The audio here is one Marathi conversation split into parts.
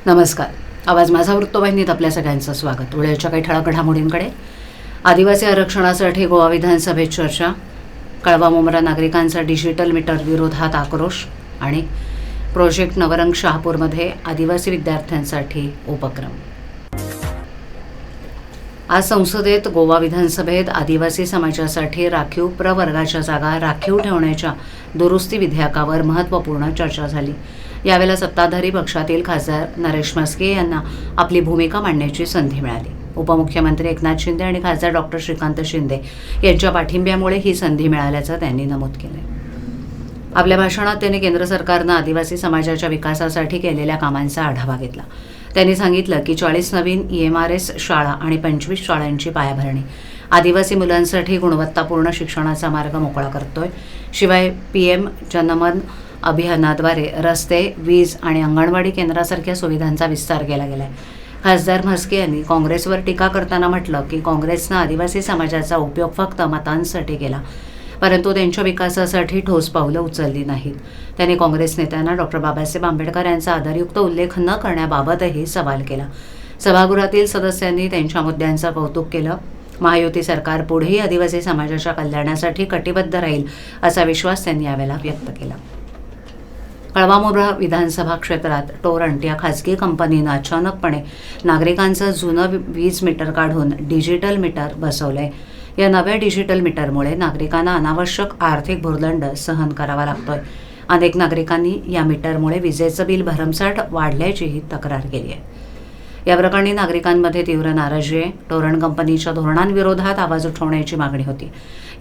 नमस्कार. आवाज माझा वृत्तवाहिनीत आपल्या सगळ्यांचं स्वागत. वेळेच्या काही ठळक घडामोडींकडे. आदिवासी आरक्षणासाठी गोवा विधानसभेत चर्चा. कळवा मुंब्रा नागरिकांचा डिजिटल मीटर विरोधात आक्रोश. आणि प्रोजेक्ट नवरंग शहापूरमध्ये आदिवासी विद्यार्थ्यांसाठी उपक्रम. आज संसदेत गोवा विधानसभेत आदिवासी समाजासाठी राखीव प्रवर्गाच्या जागा राखीव ठेवण्याच्या दुरुस्ती विधेयकावर महत्त्वपूर्ण चर्चा झाली. यावेळेला सत्ताधारी पक्षातील खासदार नरेश म्हस्के यांना आपली भूमिका मांडण्याची संधी मिळाली. उपमुख्यमंत्री एकनाथ शिंदे आणि खासदार डॉक्टर श्रीकांत शिंदे यांच्या पाठिंब्यामुळे ही संधी मिळाल्याचं त्यांनी नमूद केलं. आपल्या भाषणात त्यांनी केंद्र सरकारनं आदिवासी समाजाच्या विकासासाठी केलेल्या कामांचा आढावा घेतला. त्यांनी सांगितलं की 40 नवीन EMRS शाळा आणि 25 शाळांची पायाभरणी आदिवासी मुलांसाठी गुणवत्तापूर्ण शिक्षणाचा मार्ग मोकळा करतोय. शिवाय PM जनमन अभियानाद्वारे रस्ते, वीज आणि अंगणवाडी केंद्रासारख्या सुविधांचा विस्तार केला गेलाय. खासदार म्हस्के यांनी काँग्रेसवर टीका करताना म्हटलं की काँग्रेसनं आदिवासी समाजाचा उपयोग फक्त मतांसाठी केला, परंतु त्यांच्या विकासासाठी ठोस पावलं उचलली नाहीत. त्यांनी काँग्रेस नेत्यांना डॉक्टर बाबासाहेब आंबेडकर यांचा आदरयुक्त उल्लेख न करण्याबाबतही सवाल केला. सभागृहातील सदस्यांनी त्यांच्या मुद्द्यांचं कौतुक केलं. महायुती सरकार पुढेही आदिवासी समाजाच्या कल्याणासाठी कटिबद्ध राहील असा विश्वास त्यांनी यावेळेला व्यक्त केला. कळवा मुंब्रा विधानसभा क्षेत्रात टोरंट या खाजगी कंपनीनं अचानकपणे नागरिकांचं जुनं वीज मीटर काढून डिजिटल मीटर बसवलंय. या नव्या डिजिटल मीटरमुळे नागरिकांना अनावश्यक आर्थिक भुर्दंड सहन करावा लागतोय. अनेक नागरिकांनी या मीटरमुळे विजेचं बिल भरमसाठ वाढल्याचीही तक्रार केली आहे. या प्रकरणी नागरिकांमध्ये तीव्र नाराजी आहे. टोरंट कंपनीच्या धोरणांविरोधात आवाज उठवण्याची मागणी होती.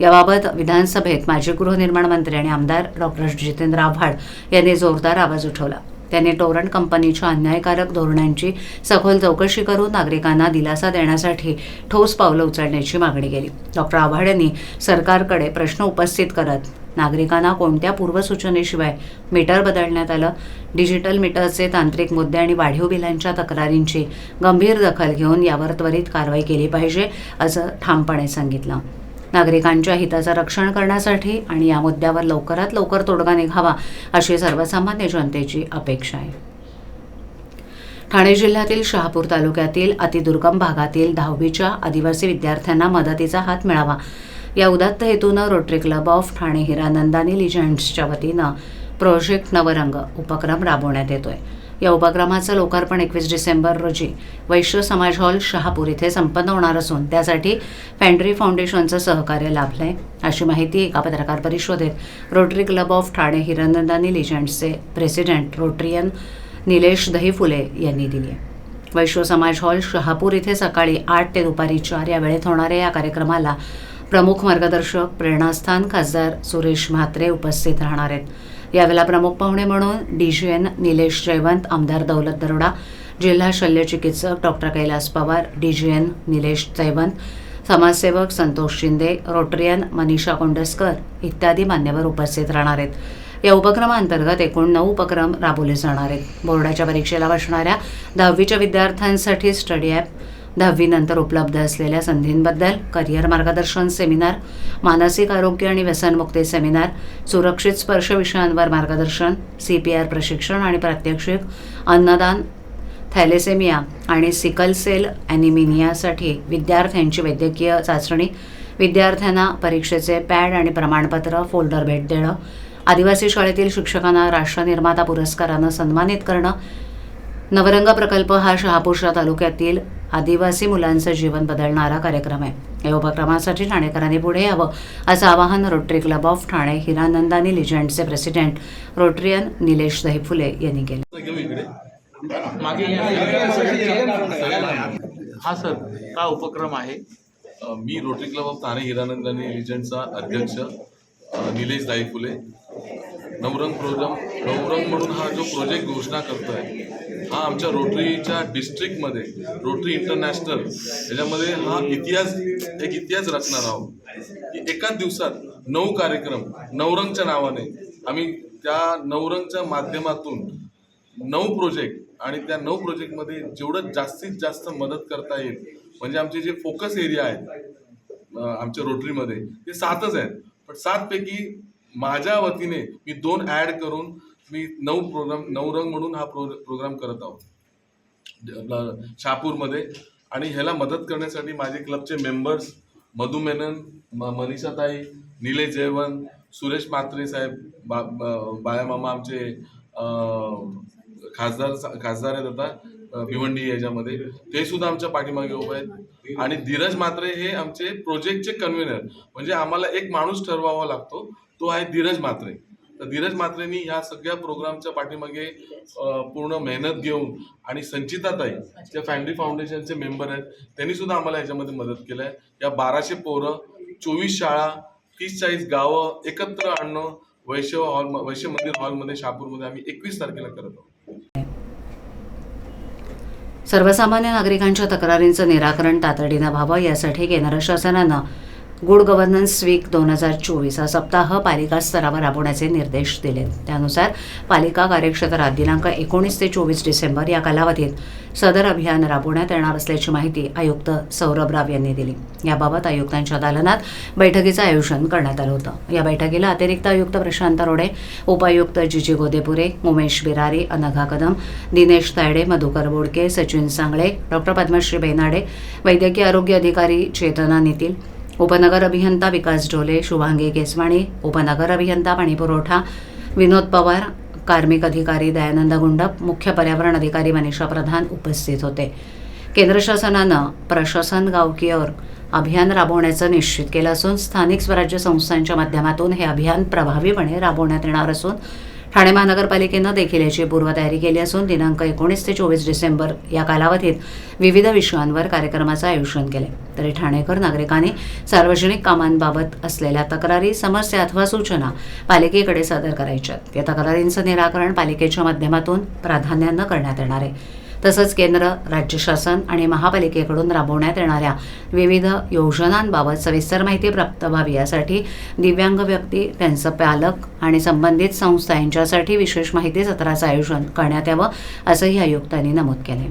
याबाबत विधानसभेत माजी गृहनिर्माण मंत्री आणि आमदार डॉक्टर जितेंद्र आव्हाड यांनी जोरदार आवाज उठवला. त्यांनी टोरंट कंपनीच्या अन्यायकारक धोरणांची सखोल चौकशी करून नागरिकांना दिलासा देण्यासाठी ठोस पावलं उचलण्याची मागणी केली. डॉक्टर आव्हाड यांनी सरकारकडे प्रश्न उपस्थित करत नागरिकांना कोणत्या पूर्वसूचनेशिवाय मीटर बदलण्यात आलं, डिजिटल मीटरचे तांत्रिक मुद्दे आणि वाढीव बिलांच्या तक्रारींची गंभीर दखल घेऊन यावर त्वरित कारवाई केली पाहिजे असं ठामपणे सांगितलं. नागरिकांच्या हिताचं रक्षण करण्यासाठी आणि या मुद्द्यावर लवकरात लवकर तोडगा निघावा अशी सर्वसामान्य जनतेची अपेक्षा आहे. ठाणे जिल्ह्यातील शहापूर तालुक्यातील अतिदुर्गम भागातील 10वीच्या आदिवासी विद्यार्थ्यांना मदतीचा हात मिळावा या उदात्त हेतूनं Rotary Club of Thane Hiranandani लिजंड्सच्या वतीनं प्रोजेक्ट नवरंग उपक्रम राबवण्यात येतोय. या उपक्रमाचं लोकार्पण 21 डिसेंबर रोजी वैश्य समाज हॉल शहापूर इथे संपन्न होणार असून त्यासाठी पेंड्री फाउंडेशनचं सहकार्य लाभलंय अशी माहिती एका पत्रकार परिषदेत Rotary Club of Thane Hiranandani लिजंड्सचे प्रेसिडेंट रोटरियन निलेश दहीफुले यांनी दिली आहे. वैश्य समाज हॉल शहापूर इथे सकाळी 8 ते दुपारी 4 या वेळेत होणाऱ्या या कार्यक्रमाला प्रमुख मार्गदर्शक प्रेरणास्थान खासदार सुरेश म्हात्रे उपस्थित राहणार आहेत. यावेळेला प्रमुख पाहुणे म्हणून DGN निलेश जयवंत, आमदार दौलत दरोडा, जिल्हा शल्यचिकित्सक डॉक्टर कैलास पवार, DGN निलेश जयवंत, समाजसेवक संतोष शिंदे, रोटरियन मनीषा कोंडस्कर इत्यादी मान्यवर उपस्थित राहणार आहेत. या उपक्रमांतर्गत एकूण 9 उपक्रम राबवले जाणार आहेत. बोर्डाच्या परीक्षेला बसणाऱ्या 10वीच्या विद्यार्थ्यांसाठी स्टडी ॲप, 10वी नंतर उपलब्ध असलेल्या संधींबद्दल करिअर मार्गदर्शन सेमिनार, मानसिक आरोग्य आणि व्यसनमुक्ती सेमिनार, सुरक्षित स्पर्श विषयांवर मार्गदर्शन, CPR प्रशिक्षण आणि प्रात्यक्षिक, अन्नदान, थॅलेसेमिया आणि सिकल सेल ॲनिमिनियासाठी विद्यार्थ्यांची वैद्यकीय चाचणी, विद्यार्थ्यांना परीक्षेचे पॅड आणि प्रमाणपत्र फोल्डर भेट देणं, आदिवासी शाळेतील शिक्षकांना राष्ट्रनिर्माता पुरस्कारानं सन्मानित करणं. नवरंग प्रकल्प हा शहापूरच्या तालुक्यातील आदिवासी मुलांचं जीवन बदलणारा कार्यक्रम आहे. या उपक्रमासाठी ठाणेकरांनी पुढे यावं असं आवाहन Rotary Club of Thane Hiranandani लिजंड्सचे प्रेसिडेंट रोटरियन निलेश दहीफुले यांनी केलं. हा सर, हा उपक्रम आहे. मी Rotary Club of Thane Hiranandani लिजंड्सचा अध्यक्ष निलेश दहीफुले. नवरंग म्हणून हा जो प्रोजेक्ट घोषणा करतोय हा आमच्या रोटरीच्या डिस्ट्रिक्टमध्ये रोटरी इंटरनॅशनल याच्यामध्ये हा एक इतिहास रचणार आहोत की एकाच दिवसात 9 कार्यक्रम नवरंगच्या नावाने आम्ही त्या नवरंगच्या माध्यमातून 9 प्रोजेक्ट आणि त्या 9 प्रोजेक्टमध्ये जेवढं जास्तीत जास्त मदत करता येईल म्हणजे आमचे जे फोकस एरिया आहेत आमच्या रोटरीमध्ये ते 7च आहेत. पण 7 पैकी माझ्या वतीने मी 2 ॲड करून मी 9 प्रोग्राम नवरंग म्हणून हा प्रोग्राम करत आहोत. आपला शहापूरमध्ये. आणि ह्याला मदत करण्यासाठी माझे क्लबचे मेंबर्स मधु मेनन, मनीषाताई, निलेश जयवंत, सुरेश म्हात्रे साहेब, बाळामामा आमचे खासदार आहेत आता भिवंडी याच्यामध्ये, ते सुद्धा आमच्या पाठीमागे उभे आहेत. आणि धीरज म्हात्रे हे आमचे प्रोजेक्टचे कन्व्हेनर, म्हणजे आम्हाला एक माणूस ठरवावा लागतो, तो आहे धीरज म्हात्रे. तर धीरज म्हात्रेंनी ह्या सगळ्या प्रोग्रामच्या पाठीमागे पूर्ण मेहनत घेऊन, आणि संचिताताई त्या फॅमिली फाउंडेशनचे मेंबर आहेत, त्यांनी सुद्धा आम्हाला याच्यामध्ये मदत केली आहे. या 1200 पोरं, 24 शाळा, 30-40 गावं एकत्र आणणं वैश्य मंदिर हॉलमध्ये शहापूरमध्ये आम्ही 21 तारखेला करत आहोत. सर्वसामान्य नागरिकांच्या तक्रारींचं निराकरण तातडीनं व्हावं यासाठी केंद्र शासनानं गुड गव्हर्नन्स वीक 2024 हा सप्ताह पालिका स्तरावर राबवण्याचे निर्देश दिले. त्यानुसार पालिका कार्यक्षेत्रात दिनांक 19 ते 24 डिसेंबर या कालावधीत सदर अभियान राबवण्यात येणार असल्याची माहिती आयुक्त सौरभ राव यांनी दिली. याबाबत आयुक्तांच्या दालनात बैठकीचं आयोजन करण्यात आलं होतं. या बैठकीला अतिरिक्त आयुक्त प्रशांत रोडे, उपायुक्त जीजी गोदेपुरे, उमेश बिरारी, अनघा कदम, दिनेश तायडे, मधुकर बोडके, सचिन सांगळे, डॉक्टर पद्मश्री बेनाडे, वैद्यकीय आरोग्य अधिकारी चेतना नितील, उपनगर अभियंता विकास ढोले, शुभांगी केसवाणी, उपनगर अभियंता पाणीपुरवठा विनोद पवार, कार्मिक अधिकारी दयानंद गुंडप, मुख्य पर्यावरण अधिकारी मनीषा प्रधान उपस्थित होते. केंद्र शासनानं प्रशासन गाव की ओर अभियान राबवण्याचं निश्चित केलं असून स्थानिक स्वराज्य संस्थांच्या माध्यमातून हे अभियान प्रभावीपणे राबवण्यात येणार असून ठाणे महानगरपालिकेनं देखील याची पूर्वतयारी केली असून दिनांक 19 ते 24 डिसेंबर या कालावधीत विविध विषयांवर कार्यक्रमाचं आयोजन केले. तरी ठाणेकर नागरिकांनी सार्वजनिक कामांबाबत असलेल्या तक्रारी, समस्या अथवा सूचना पालिकेकडे सादर करायच्यात. या तक्रारींचं निराकरण पालिकेच्या माध्यमातून प्राधान्यानं करण्यात येणार आहे. तसंच केंद्र, राज्य शासन आणि महापालिकेकडून राबवण्यात येणाऱ्या विविध योजनांबाबत सविस्तर माहिती प्राप्त व्हावी यासाठी दिव्यांग व्यक्ती, त्यांचं पालक आणि संबंधित संस्था यांच्यासाठी विशेष माहिती सत्राचं आयोजन करण्यात यावं असंही आयुक्तांनी नमूद केलं.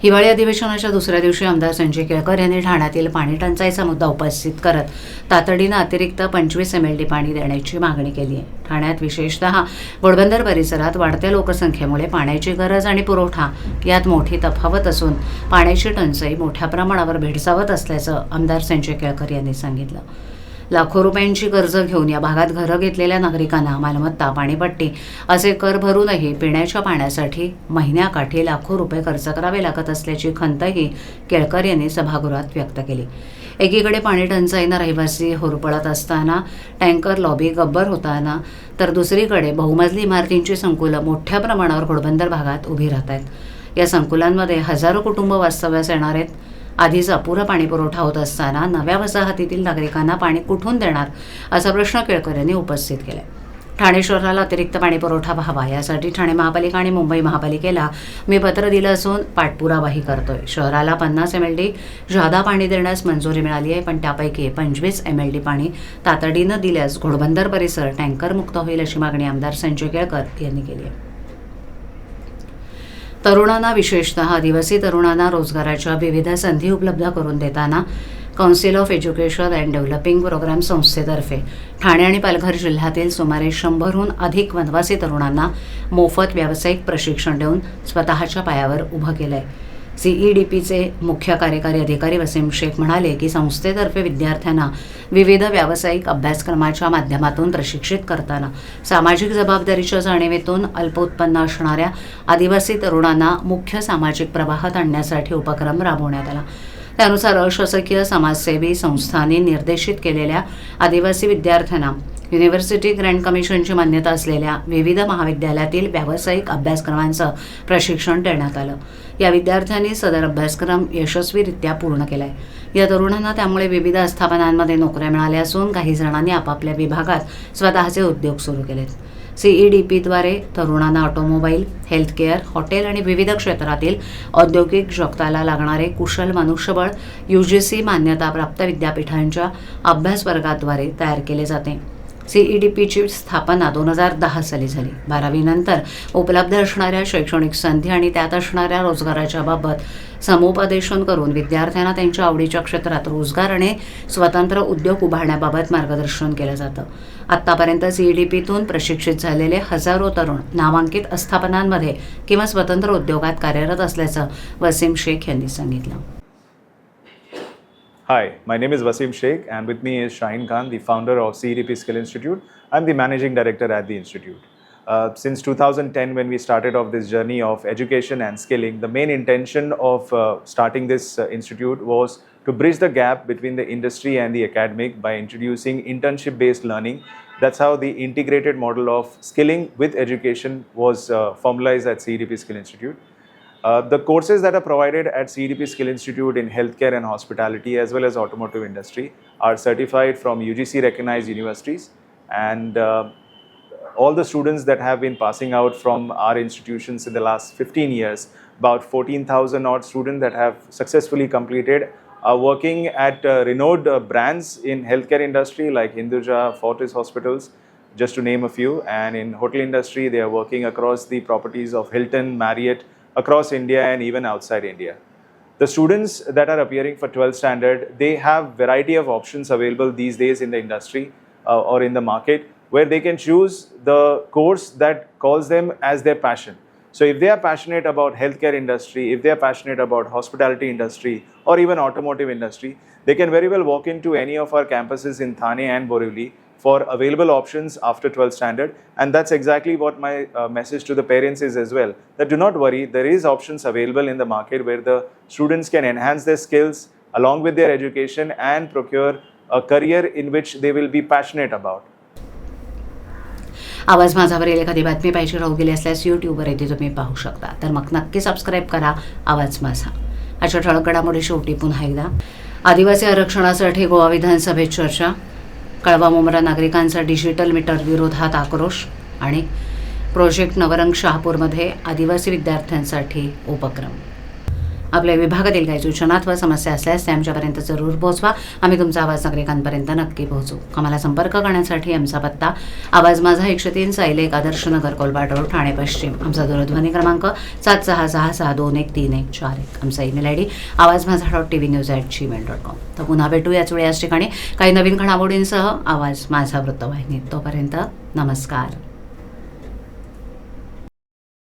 हिवाळी अधिवेशनाच्या दुसऱ्या दिवशी आमदार संजय केळकर यांनी ठाण्यातील पाणी टंचाईचा मुद्दा उपस्थित करत तातडीनं अतिरिक्त 25 MLD पाणी देण्याची मागणी केली आहे. ठाण्यात विशेषतः घोडबंदर परिसरात वाढत्या लोकसंख्येमुळे पाण्याची गरज आणि पुरवठा यात मोठी तफावत असून पाण्याची टंचाई मोठ्या प्रमाणावर भेडसावत असल्याचं आमदार संजय केळकर यांनी सांगितलं. लाखो रुपयांची कर्ज घेऊन या भागात घरं घेतलेल्या नागरिकांना मालमत्ता, पाणीपट्टी असे कर भरूनही पिण्याच्या पाण्यासाठी महिन्याकाठी लाखो रुपये खर्च करावे लागत असल्याची खंतही केळकर यांनी सभागृहात व्यक्त केली. एकीकडे पाणी टंचाईनं रहिवासी होरपळत असताना, टँकर लॉबी गब्बर होताना, तर दुसरीकडे बहुमजली इमारतींची संकुलं मोठ्या प्रमाणावर घोडबंदर भागात उभी राहत आहेत. या संकुलांमध्ये हजारो कुटुंब वास्तव्यास येणार आहेत. आधीच अपुरा पाणी पुरवठा होत असताना नव्या वसाहतीतील नागरिकांना पाणी कुठून देणार असा प्रश्न केळकर यांनी उपस्थित केला. ठाणे शहराला अतिरिक्त पाणी पुरवठा व्हावा यासाठी ठाणे महापालिका आणि मुंबई महापालिकेला मी पत्र दिलं असून पाठपुरावाही करतोय. शहराला 50 MLD जादा पाणी देण्यास मंजुरी मिळाली आहे, पण त्यापैकी 25 MLD पाणी तातडीनं दिल्यास घोडबंदर परिसर टँकर मुक्त होईल अशी मागणी आमदार संजय केळकर यांनी केली आहे. तरुणांना, विशेषतः आदिवासी तरुणांना रोजगाराच्या विविध संधी उपलब्ध करून देताना council of education and developing programme संस्थेतर्फे ठाणे आणि पालघर जिल्ह्यातील सुमारे 100हून अधिक वनवासी तरुणांना मोफत व्यावसायिक प्रशिक्षण देऊन स्वतःच्या पायावर उभं केलं आहे. CEDPचे मुख्य कार्यकारी अधिकारी वसीम शेख म्हणाले की संस्थेतर्फे विद्यार्थ्यांना विविध व्यावसायिक अभ्यासक्रमाच्या माध्यमातून प्रशिक्षित करताना सामाजिक जबाबदारीच्या जाणीवेतून अल्प उत्पन्न असणाऱ्या आदिवासी तरुणांना मुख्य सामाजिक प्रवाहात आणण्यासाठी उपक्रम राबवण्यात आला. त्यानुसार अशासकीय समाजसेवी संस्थांनी निर्देशित केलेल्या आदिवासी विद्यार्थ्यांना युनिव्हर्सिटी ग्रँट कमिशनची मान्यता असलेल्या विविध महाविद्यालयातील व्यावसायिक अभ्यासक्रमांचं प्रशिक्षण देण्यात आलं. या विद्यार्थ्यांनी सदर अभ्यासक्रम यशस्वीरित्या पूर्ण केलाय. या तरुणांना त्यामुळे विविध आस्थापनांमध्ये नोकऱ्या मिळाल्या असून काही जणांनी आपापल्या विभागात स्वतःचे उद्योग सुरू केलेत. CEDPद्वारे तरुणांना ऑटोमोबाईल, हेल्थकेअर, हॉटेल आणि विविध क्षेत्रातील औद्योगिक जगताला लागणारे कुशल मनुष्यबळ UGC मान्यताप्राप्त विद्यापीठांच्या अभ्यास वर्गाद्वारे तयार केले जाते. CEDPची स्थापना 2010 साली झाली. 12वी नंतर उपलब्ध असणाऱ्या शैक्षणिक संधी आणि त्यात असणाऱ्या रोजगाराच्या बाबत समुपदेशन करून विद्यार्थ्यांना त्यांच्या आवडीच्या क्षेत्रात रोजगार आणि स्वतंत्र उद्योग उभारण्याबाबत मार्गदर्शन केलं जातं. आत्तापर्यंत CEDPतून प्रशिक्षित झालेले हजारो तरुण नामांकित आस्थापनांमध्ये किंवा स्वतंत्र उद्योगात कार्यरत असल्याचं वसीम शेख यांनी सांगितलं. Hi, my name is Wasim Sheikh and with me is Shaheen Khan, the founder of CEDP Skill Institute. I'm the managing director at the institute. Since 2010, when we started off this journey of education and skilling, the main intention of starting this institute was to bridge the gap between the industry and the academic by introducing internship-based learning. That's how the integrated model of skilling with education was formalized at CEDP Skill Institute. The courses that are provided at CEDP Skill Institute in healthcare and hospitality as well as automotive industry are certified from UGC recognized universities, and all the students that have been passing out from our institutions in the last 15 years, about 14,000 odd students that have successfully completed, are working at renowned brands in healthcare industry like Hinduja, Fortis Hospitals, just to name a few, and in hotel industry they are working across the properties of Hilton, Marriott, across India and even outside India. The students that are appearing for 12th standard, they have variety of options available these days in the industry or in the market, where they can choose the course that calls them as their passion. So if they are passionate about healthcare industry, if they are passionate about hospitality industry or even automotive industry, they can very well walk into any of our campuses in Thane and Borivali for available options after 12th standard, and that's exactly what my message to the parents is as well, that do not worry, there is options available in the market where the students can enhance their skills along with their education and procure a career in which they will be passionate about. आवाज माझावरील एखादी बातमी पाहिजे राहू गेली असल्यास यूट्यूबवर ती तुम्ही पाहू शकता, तर मग नक्की सबस्क्राईब करा आवाज माझा. अशा ठळक घडामोडी शेवटी पुन्हा एकदा. आदिवासी आरक्षणासाठी गोवा विधानसभेत चर्चा, कळवा मुंब्रा नागरिकांचा डिजिटल मीटर विरोधात आक्रोश आणि प्रोजेक्ट नवरंग शहापूरमध्ये आदिवासी विद्यार्थ्यांसाठी उपक्रम. आपल्या विभागातील काही सूचना अथवा समस्या असल्यास ते आमच्यापर्यंत जरूर पोहोचवा. आम्ही तुमचा आवाज नागरिकांपर्यंत नक्की पोहोचू. आम्हाला संपर्क करण्यासाठी आमचा पत्ता आवाज माझा 103 सायलेक आदर्श नगर कोलबाड रोड ठाणे पश्चिम. आमचा दूरध्वनी क्रमांक 7666213141. आमचा ईमेल ID avazmaza.tvnews@gmail.com. तर पुन्हा भेटू याच वेळी याच ठिकाणी काही नवीन घडामोडींसह आवाज माझा वृत्तवाहिनीत. तोपर्यंत नमस्कार.